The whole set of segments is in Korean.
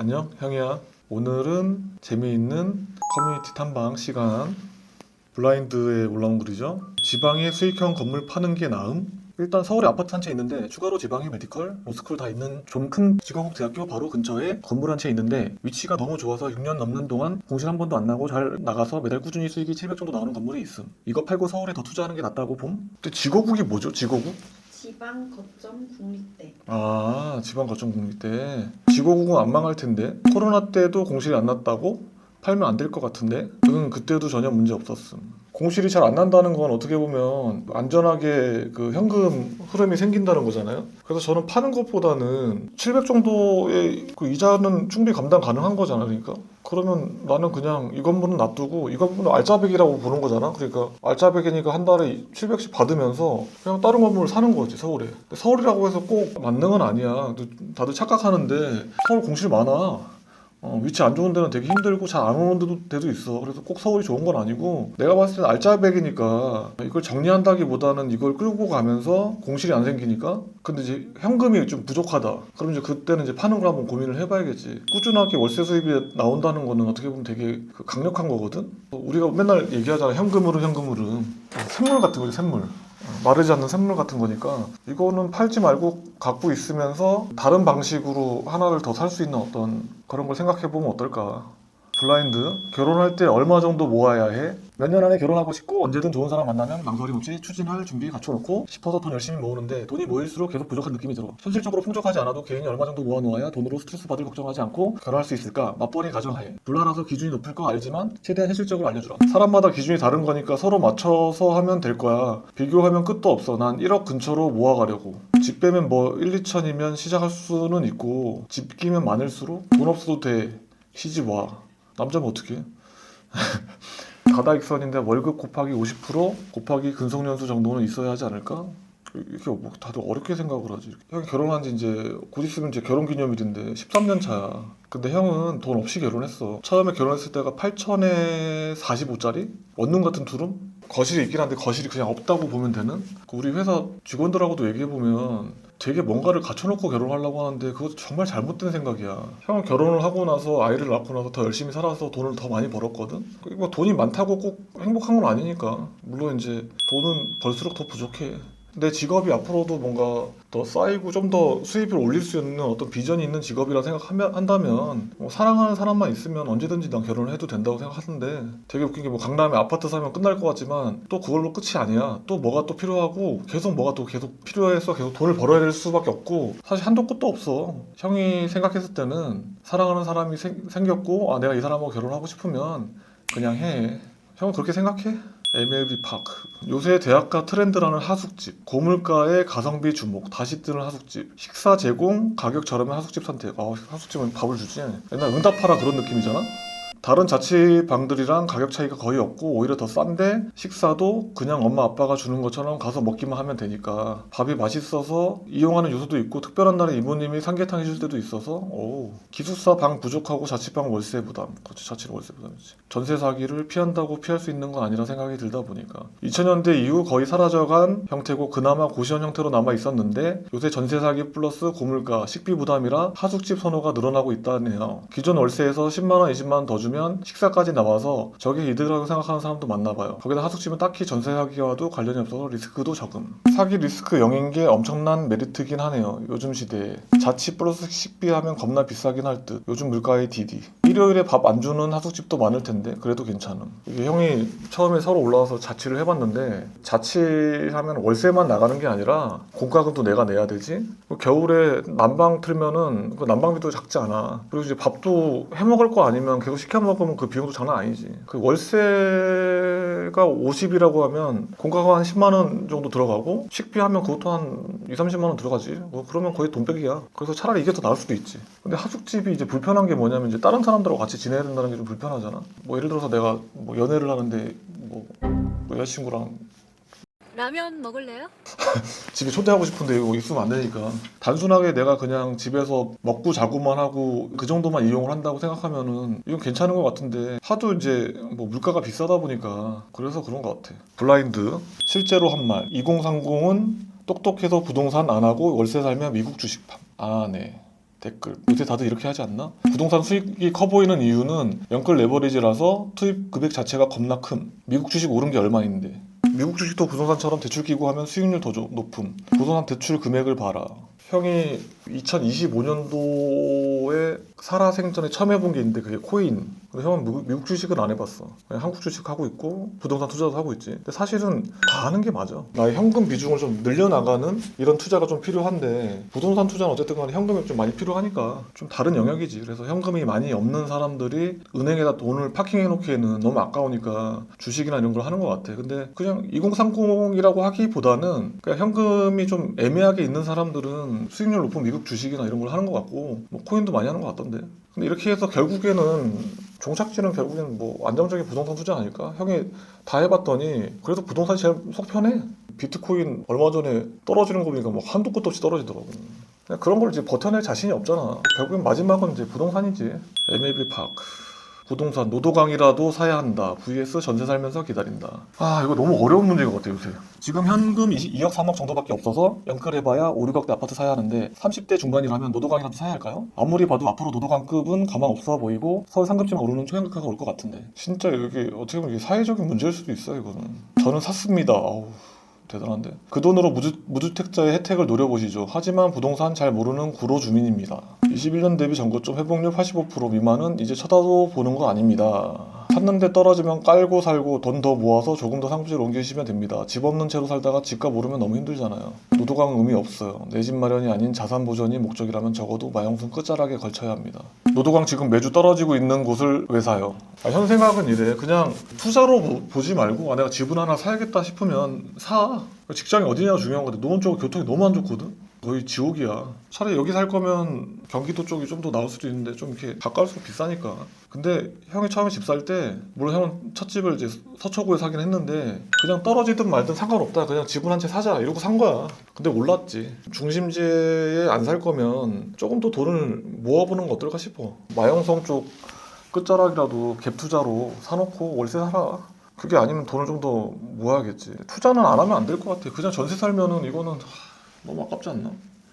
안녕, 형이야. 오늘은 재미있는 커뮤니티 탐방 시간. 블라인드에 올라온 글이죠. 지방에 수익형 건물 파는 게 나음? 일단 서울에 아파트 한 채 있는데 추가로 지방에 메디컬, 로스쿨 다 있는 좀 큰 직업국 대학교 바로 근처에 건물 한 채 있는데 위치가 너무 좋아서 6년 넘는 동안 공실 한 번도 안 나고 잘 나가서 매달 꾸준히 수익이 700 정도 나오는 건물이 있음. 이거 팔고 서울에 더 투자하는 게 낫다고 봄? 근데 지거국이 뭐죠? 지거국? 지방 거점 국립대. 아, 지방 거점 국립대. 지거국은 안 망할 텐데. 코로나 때도 공실이 안 났다고? 팔면 안 될 것 같은데? 저는 그때도 전혀 문제 없었음. 공실이 잘 안 난다는 건 어떻게 보면 안전하게 그 현금 흐름이 생긴다는 거잖아요. 그래서 저는 파는 것보다는 700 정도의 그 이자는 충분히 감당 가능한 거잖아. 그러니까. 그러면 나는 그냥 이 건물은 놔두고 이 건물은 알짜배기라고 부른 거잖아. 그러니까 알짜배기니까 한 달에 700씩 받으면서 그냥 다른 건물을 사는 거지, 서울에. 근데 서울이라고 해서 꼭 맞는 건 아니야. 다들 착각하는데 서울 공실 많아. 위치 안 좋은 데는 되게 힘들고 잘 안 오는 데도 있어. 그래서 꼭 서울이 좋은 건 아니고 내가 봤을 때는 알짜배기니까 이걸 정리한다기보다는 이걸 끌고 가면서 공실이 안 생기니까 근데 이제 현금이 좀 부족하다. 그럼 이제 그때는 이제 파는 걸 한번 고민을 해봐야겠지. 꾸준하게 월세 수입이 나온다는 거는 어떻게 보면 되게 강력한 거거든. 우리가 맨날 얘기하잖아. 현금으로 샘물 같은 거지, 샘물. 마르지 않는 샘물 같은 거니까 이거는 팔지 말고 갖고 있으면서 다른 방식으로 하나를 더 살 수 있는 어떤 그런 걸 생각해 보면 어떨까. 블라인드, 결혼할 때 얼마 정도 모아야 해? 몇 년 안에 결혼하고 싶고 언제든 좋은 사람 만나면 망설임 없이 추진할 준비 갖춰놓고 싶어서 돈 열심히 모으는데 돈이 모일수록 계속 부족한 느낌이 들어. 현실적으로 풍족하지 않아도 개인이 얼마 정도 모아놓아야 돈으로 스트레스 받을 걱정하지 않고 결혼할 수 있을까? 맞벌이 가정하에. 불안해서 기준이 높을 거 알지만 최대한 현실적으로 알려주라. 사람마다 기준이 다른 거니까 서로 맞춰서 하면 될 거야. 비교하면 끝도 없어. 난 1억 근처로 모아가려고. 집 빼면 뭐 1, 2천이면 시작할 수는 있고 집 끼면 많을수록 돈 없어도 돼. 시집 와. 남자면 어떡해? 다다익선인데 월급 곱하기 50% 곱하기 근속연수 정도는 있어야 하지 않을까? 이렇게 뭐 다들 어렵게 생각을 하지. 형이 결혼한 지 이제 곧 있으면 이제 결혼기념일인데 13년 차야. 근데 형은 돈 없이 결혼했어. 처음에 결혼했을 때가 8천에 45짜리? 원룸 같은 투룸? 거실이 있긴 한데 거실이 그냥 없다고 보면 되는? 우리 회사 직원들하고도 얘기해보면 되게 뭔가를 갖춰놓고 결혼하려고 하는데 그것도 정말 잘못된 생각이야. 형은 결혼을 하고 나서 아이를 낳고 나서 더 열심히 살아서 돈을 더 많이 벌었거든? 뭐 돈이 많다고 꼭 행복한 건 아니니까. 물론 이제 돈은 벌수록 더 부족해. 내 직업이 앞으로도 뭔가 더 쌓이고 좀 더 수입을 올릴 수 있는 어떤 비전이 있는 직업이라 생각한다면 뭐 사랑하는 사람만 있으면 언제든지 난 결혼을 해도 된다고 생각하는데 되게 웃긴 게 뭐 강남에 아파트 사면 끝날 것 같지만 또 그걸로 끝이 아니야. 또 뭐가 또 필요하고 계속 뭐가 또 계속 필요해서 계속 돈을 벌어야 될 수밖에 없고 사실 한도 끝도 없어. 형이 생각했을 때는 사랑하는 사람이 생겼고 아 내가 이 사람하고 결혼하고 싶으면 그냥 해. 형은 그렇게 생각해? MLB 파크. 요새 대학가 트렌드라는 하숙집. 고물가의 가성비 주목. 다시 뜨는 하숙집. 식사 제공, 가격 저렴한 하숙집 선택. 하숙집은 밥을 주지. 옛날 응답하라 그런 느낌이잖아? 다른 자취방들이랑 가격 차이가 거의 없고 오히려 더 싼데 식사도 그냥 엄마 아빠가 주는 것처럼 가서 먹기만 하면 되니까 밥이 맛있어서 이용하는 요소도 있고 특별한 날에 이모님이 삼계탕 해줄 때도 있어서 기숙사 방 부족하고 자취방 월세 부담. 그렇지, 자취는 월세 부담이지. 전세 사기를 피한다고 피할 수 있는 건 아니라 생각이 들다 보니까 2000년대 이후 거의 사라져간 형태고 그나마 고시원 형태로 남아 있었는데 요새 전세 사기 플러스 고물가 식비 부담이라 하숙집 선호가 늘어나고 있다네요. 기존 월세에서 10만원 20만원 더 주면 식사까지 나와서 저게 이득이라고 생각하는 사람도 많나 봐요. 거기다 하숙집은 딱히 전세 사기와도 관련이 없어서 리스크도 적음. 사기 리스크 0인 게 엄청난 메리트긴 하네요. 요즘 시대에 자취 플러스 식비 하면 겁나 비싸긴 할 듯. 요즘 물가의 디디. 일요일에 밥 안 주는 하숙집도 많을 텐데 그래도 괜찮음. 이게 형이 처음에 서울 올라와서 자취를 해봤는데 자취하면 월세만 나가는 게 아니라 공과금도 내가 내야 되지. 겨울에 난방 틀면은 그 난방비도 작지 않아. 그리고 이제 밥도 해 먹을 거 아니면 계속 시켜 먹으면 그 비용도 장난 아니지. 그 월세가 50이라고 하면 공과금 한 10만 원 정도 들어가고 식비 하면 그것도 한 2, 30만 원 들어가지. 뭐 그러면 거의 돈백이야. 그래서 차라리 이게 더 나을 수도 있지. 근데 하숙집이 이제 불편한 게 뭐냐면 이제 다른 사람들하고 같이 지내야 된다는 게 좀 불편하잖아. 뭐 예를 들어서 내가 뭐 연애를 하는데 뭐 여자친구랑 라면 먹을래요? 집에 초대하고 싶은데 이거 있으면 안 되니까 단순하게 내가 그냥 집에서 먹고 자고만 하고 그 정도만 이용을 한다고 생각하면은 이건 괜찮은 것 같은데 하도 이제 뭐 물가가 비싸다 보니까 그래서 그런 것 같아. 블라인드 실제로 한 말 2030은 똑똑해서 부동산 안 하고 월세 살면 미국 주식팜. 아, 네. 댓글 요새 다들 이렇게 하지 않나? 부동산 수익이 커 보이는 이유는 연끌 레버리지라서 투입 금액 자체가 겁나 큼. 미국 주식 오른 게 얼마인데. 미국 주식도 부동산처럼 대출 끼고 하면 수익률 더 높음. 부동산 대출 금액을 봐라. 형이 2025년도에 살아생전에 처음 해본 게 있는데 그게 코인. 근데 형은 미국 주식은 안 해봤어. 그냥 한국 주식 하고 있고 부동산 투자도 하고 있지. 근데 사실은 다 하는 게 맞아. 나의 현금 비중을 좀 늘려나가는 이런 투자가 좀 필요한데 부동산 투자는 어쨌든 간에 현금이 좀 많이 필요하니까 좀 다른 영역이지. 그래서 현금이 많이 없는 사람들이 은행에다 돈을 파킹해 놓기에는 너무 아까우니까 주식이나 이런 걸 하는 것 같아. 근데 그냥 2030이라고 하기보다는 그냥 현금이 좀 애매하게 있는 사람들은 수익률 높은 미국 주식이나 이런 걸 하는 것 같고 뭐 코인도 많이 하는 것 같던데. 근데 이렇게 해서 결국에는 종착지는 결국에는 뭐 안정적인 부동산 투자 아닐까? 형이 다 해봤더니 그래도 부동산이 제일 속 편해. 비트코인 얼마 전에 떨어지는 거 보니까 뭐 한도 끝도 없이 떨어지더라고. 그냥 그런 걸 이제 버텨낼 자신이 없잖아. 결국엔 마지막은 이제 부동산이지. MLB 파크. 부동산 노도강이라도 사야 한다. vs 전세 살면서 기다린다. 아 이거 너무 어려운 문제인 것 같아 요새. 지금 현금 2억 3억 정도밖에 없어서 연끌해봐야 5, 6억대 아파트 사야 하는데 30대 중반이라면 노도강이라도 사야 할까요? 아무리 봐도 앞으로 노도강급은 가망 없어 보이고 서울 상급지만 오르는 초연극화가 올 것 같은데 진짜 여기 어떻게 보면 이게 사회적인 문제일 수도 있어요 이거는. 저는 샀습니다. 아우 대단한데. 그 돈으로 무주택자의 혜택을 노려보시죠. 하지만 부동산 잘 모르는 구로 주민입니다. 21년 대비 전고점 회복률 85% 미만은 이제 쳐다도 보는 거 아닙니다. 샀는데 떨어지면 깔고 살고 돈 더 모아서 조금 더 상부지로 옮기시면 됩니다. 집 없는 채로 살다가 집값 오르면 너무 힘들잖아요. 노도강은 의미 없어요. 내 집 마련이 아닌 자산 보전이 목적이라면 적어도 마영순 끝자락에 걸쳐야 합니다. 노도강 지금 매주 떨어지고 있는 곳을 왜 사요? 현 생각은 이래. 그냥 투자로 보지 말고 내가 집을 하나 사야겠다 싶으면 사. 직장이 어디냐가 중요한 건데 노원 쪽은 교통이 너무 안 좋거든? 거의 지옥이야. 차라리 여기 살 거면 경기도 쪽이 좀 더 나을 수도 있는데 좀 이렇게 가까울수록 비싸니까. 근데 형이 처음에 집 살 때 물론 형은 첫 집을 이제 서초구에 사긴 했는데 그냥 떨어지든 말든 상관없다. 그냥 집을 한 채 사자 이러고 산 거야. 근데 올랐지. 중심지에 안 살 거면 조금 더 돈을 모아보는 거 어떨까 싶어. 마영성 쪽 끝자락이라도 갭 투자로 사놓고 월세 살아. 그게 아니면 돈을 좀 더 모아야겠지. 투자는 안 하면 안 될 것 같아. 그냥 전세 살면은 이거는 너무 아깝지 않나?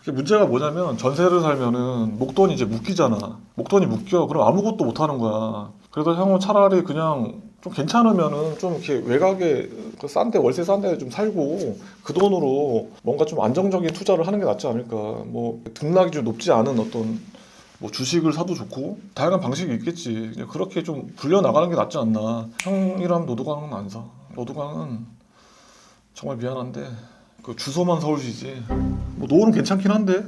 문제가 뭐냐면 전세를 살면은 목돈이 이제 묶이잖아. 목돈이 묶여. 그럼 아무것도 못 하는 거야. 그래서 형은 차라리 그냥 좀 괜찮으면은 좀 이렇게 외곽에 싼데 월세 싼데 좀 살고 그 돈으로 뭔가 좀 안정적인 투자를 하는 게 낫지 않을까. 뭐 등락이 좀 높지 않은 어떤 뭐 주식을 사도 좋고 다양한 방식이 있겠지. 그냥 그렇게 좀 굴려 나가는 게 낫지 않나. 형이랑 노도강은 안 사. 노도강은 정말 미안한데 그 주소만 서울시지. 뭐 노후는 괜찮긴 한데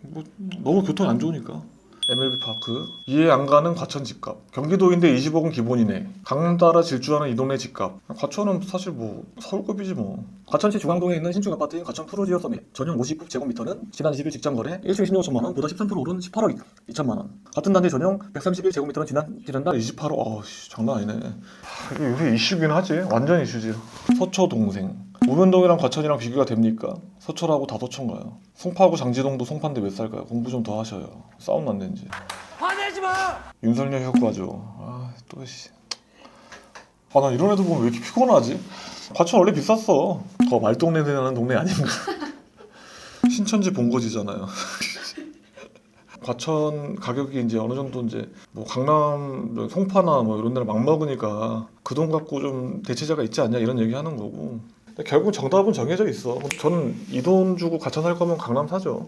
뭐 너무 교통이 안 좋으니까. MLB 파크 이해 안 가는 과천 집값. 경기도인데 20억은 기본이네. 강남 따라 질주하는 이 동네 집값. 과천은 사실 뭐 서울급이지 뭐. 과천시 중앙동에 있는 신축 아파트인 과천 프로지오 서밋. 전용 50제곱미터는 지난 20일 직장 거래 1층 16억 1천만 원 보다 13% 오른 18억 2천만 원. 같은 단지 전용 131제곱미터는 지난달 28억. 장난 아니네. 이게 요새 이슈긴 하지. 완전 이슈지. 서초 동생. 우면동이랑 과천이랑 비교가 됩니까? 서초라고 다 서초인가요? 송파하고 장지동도 송파인데 몇 살까요? 공부 좀 더 하셔요. 싸움 났는지. 화내지 마! 윤석열 효과죠. 또 씨. 나 이런 애들 보면 왜 이렇게 피곤하지? 과천 원래 비쌌어. 더 말동네 나는 동네 아닌가? 신천지 본거지잖아요. 과천 가격이 이제 어느 정도 이제 뭐 강남, 송파나 뭐 이런 데를 막 먹으니까 그 돈 갖고 좀 대체자가 있지 않냐 이런 얘기 하는 거고. 근데 결국 정답은 정해져 있어. 저는 이 돈 주고 과천 살 거면 강남 사죠.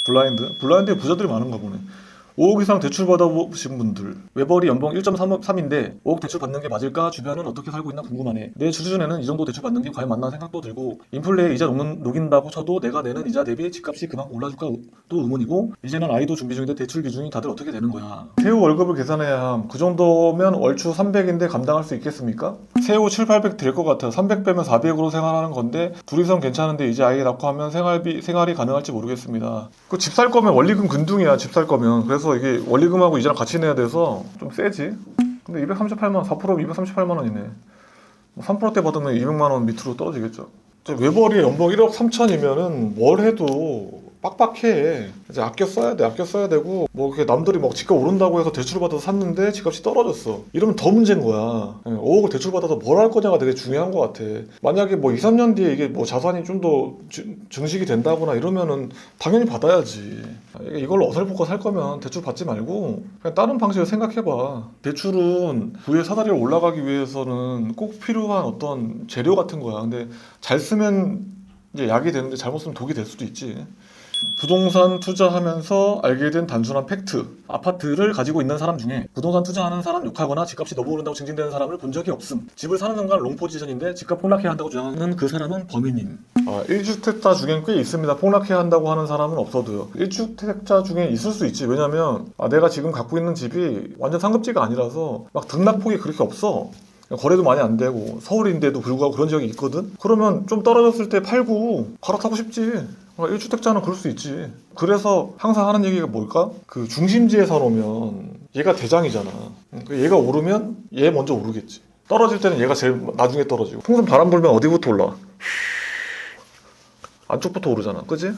블라인드에 부자들이 많은가 보네. 5억 이상 대출 받아보신 분들. 외벌이 연봉 1.3인데 5억 대출 받는 게 맞을까? 주변은 어떻게 살고 있나 궁금하네. 내 수준에는 이 정도 대출 받는 게 과연 맞나 생각도 들고 인플레에 이자 녹인다고 쳐도 내가 내는 이자 대비 집값이 그만큼 올라줄까 또 의문이고 이제는 아이도 준비 중인데 대출 비중이 다들 어떻게 되는 거야. 세후 월급을 계산해야 함. 그 정도면 월추 300인데 감당할 수 있겠습니까? 세후 7, 800 될 것 같아. 300 빼면 400으로 생활하는 건데 둘이선 괜찮은데 이제 아이 낳고 하면 생활이 가능할지 모르겠습니다. 그 집 살 거면 원리금 근둥이야. 집 살 거면. 그래서 이게 원리금하고 이자랑 같이 내야 돼서 좀 세지. 근데 238만 4%면 238만 원이네. 3%대 받으면 200만 원 밑으로 떨어지겠죠. 외벌이 연봉 1억 3천이면은 뭘 해도 빡빡해. 이제 아껴 써야 되고 뭐 그게 남들이 막 집값 오른다고 해서 대출을 받아서 샀는데 집값이 떨어졌어. 이러면 더 문제인 거야. 5억을 대출 받아서 뭘 할 거냐가 되게 중요한 것 같아. 만약에 뭐 2, 3년 뒤에 이게 뭐 자산이 좀 더 증식이 된다거나 이러면은 당연히 받아야지. 이걸로 어설프게 살 거면 대출 받지 말고 그냥 다른 방식으로 생각해봐. 대출은 부의 사다리를 올라가기 위해서는 꼭 필요한 어떤 재료 같은 거야. 근데 잘 쓰면 이제 약이 되는데 잘못 쓰면 독이 될 수도 있지. 부동산 투자하면서 알게 된 단순한 팩트. 아파트를 가지고 있는 사람 중에 부동산 투자하는 사람 욕하거나 집값이 너무 오른다고 징징대는 사람을 본 적이 없음. 집을 사는 순간 롱포지션인데 집값 폭락해야 한다고 주장하는 그 사람은 범인임. 1주택자 중엔 꽤 있습니다. 폭락해야 한다고 하는 사람은 없어도요. 1주택자 중에 있을 수 있지. 왜냐면 내가 지금 갖고 있는 집이 완전 상급지가 아니라서 막 등락폭이 그렇게 없어. 거래도 많이 안 되고 서울인데도 불구하고 그런 지역이 있거든? 그러면 좀 떨어졌을 때 팔고 갈아타고 싶지. 1주택자는 그럴 수 있지. 그래서 항상 하는 얘기가 뭘까? 그 중심지에 사놓으면 얘가 대장이잖아. 얘가 오르면 얘 먼저 오르겠지. 떨어질 때는 얘가 제일 나중에 떨어지고. 풍선 바람 불면 어디부터 올라? 안쪽부터 오르잖아. 그지?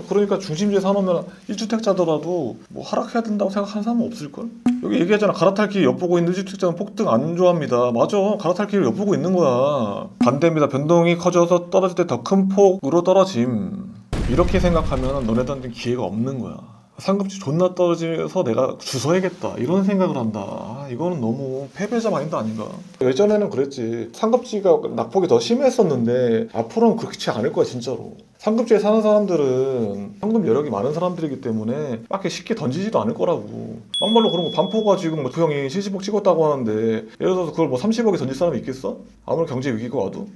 그러니까 중심지에 사놓으면 1주택자더라도 뭐 하락해야 된다고 생각하는 사람은 없을걸? 여기 얘기하잖아. 갈아탈 길 엿보고 있는 1주택자는 폭등 안 좋아합니다. 맞아. 갈아탈 길을 엿보고 있는 거야. 반대입니다. 변동이 커져서 떨어질 때 더 큰 폭으로 떨어짐. 이렇게 생각하면 너네들한테 기회가 없는 거야. 상급지 존나 떨어져서 내가 주워야겠다 이런 생각을 한다. 이거는 너무 패배자 마인드 아닌가? 예전에는 그랬지. 상급지가 낙폭이 더 심했었는데 앞으로는 그렇지 않을 거야 진짜로. 상급지에 사는 사람들은 현금 여력이 많은 사람들이기 때문에 막 쉽게 던지지도 않을 거라고. 막말로 그런 거 반포가 지금 뭐 부형이 70억 찍었다고 하는데 예를 들어서 그걸 뭐 30억에 던질 사람이 있겠어? 아무리 경제 위기가 와도.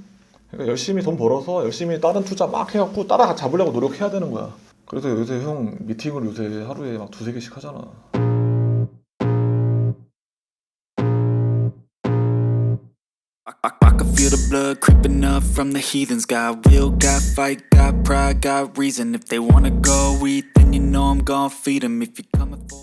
그러니까 열심히 돈 벌어서 열심히 다른 투자 막 해갖고 따라잡으려고 노력해야 되는 거야. 그래서 요새 형 미팅을 요새 하루에 막 2-3개씩 하잖아. I can feel the blood creeping up from the heathens. Got will, got fight, got pride, got reason. If they wanna go eat, then you know I'm gon' feed 'em. If you're coming for